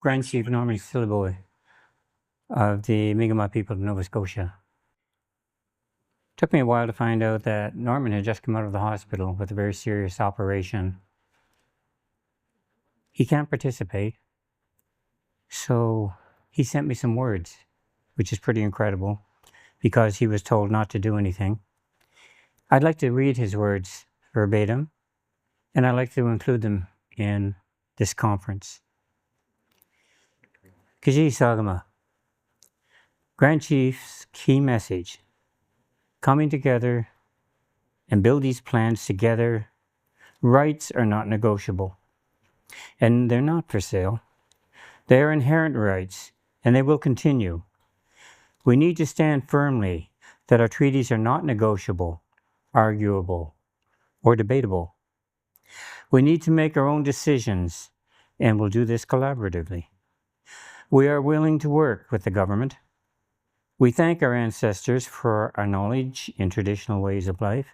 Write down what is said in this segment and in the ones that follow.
Grand Chief Norman Silliboy of the Mi'kmaq people of Nova Scotia. Took me a while to find out that Norman had just come out of the hospital with a very serious operation. He can't participate, so he sent me some words, which is pretty incredible, because he was told not to do anything. I'd like to read his words verbatim, and I'd like to include them in this conference. Kiji Sagama, Grand Chief's key message: coming together and build these plans together. Rights are not negotiable, and they're not for sale. They are inherent rights, and they will continue. We need to stand firmly that our treaties are not negotiable, arguable, or debatable. We need to make our own decisions, and we'll do this collaboratively. We are willing to work with the government. We thank our ancestors for our knowledge in traditional ways of life.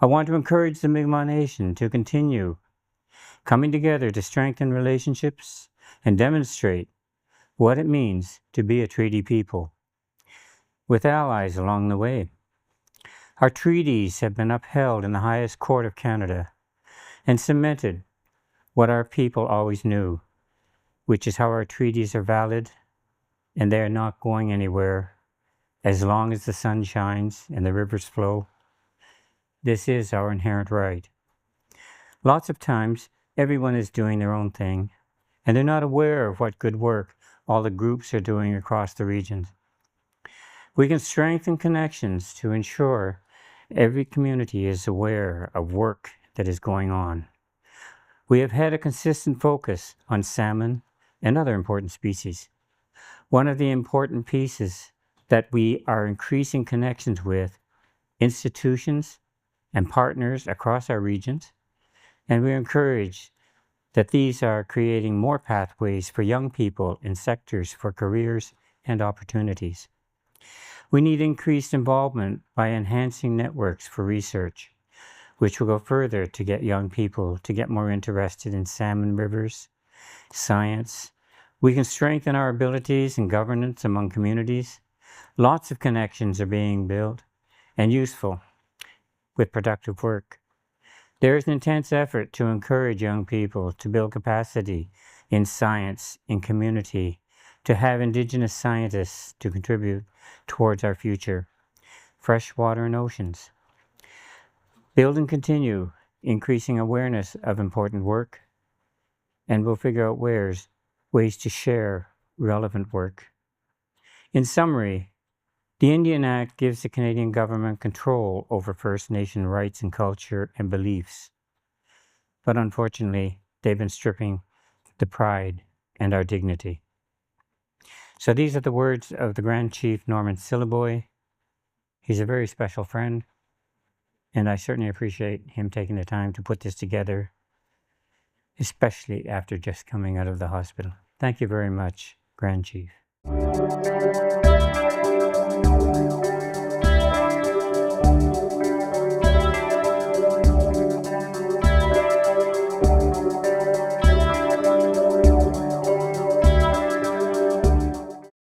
I want to encourage the Mi'kmaq Nation to continue coming together to strengthen relationships and demonstrate what it means to be a treaty people, with allies along the way. Our treaties have been upheld in the highest court of Canada and cemented what our people always knew, which is how our treaties are valid and they are not going anywhere as long as the sun shines and the rivers flow. This is our inherent right. Lots of times, everyone is doing their own thing, and they're not aware of what good work all the groups are doing across the regions. We can strengthen connections to ensure every community is aware of work that is going on. We have had a consistent focus on salmon and other important species. One of the important pieces that we are increasing connections with institutions and partners across our regions, and we encourage that these are creating more pathways for young people in sectors for careers and opportunities. We need increased involvement by enhancing networks for research, which will go further to get young people to get more interested in salmon rivers, science. We can strengthen our abilities in governance among communities. Lots of connections are being built and useful with productive work. There is an intense effort to encourage young people to build capacity in science, in community, to have Indigenous scientists to contribute towards our future, fresh water and oceans. Build and continue increasing awareness of important work, and we'll figure out ways to share relevant work. In summary, the Indian Act gives the Canadian government control over First Nation rights and culture and beliefs. But unfortunately, they've been stripping the pride and our dignity. So these are the words of the Grand Chief Norman Silliboy. He's a very special friend, and I certainly appreciate him taking the time to put this together, especially after just coming out of the hospital. Thank you very much, Grand Chief.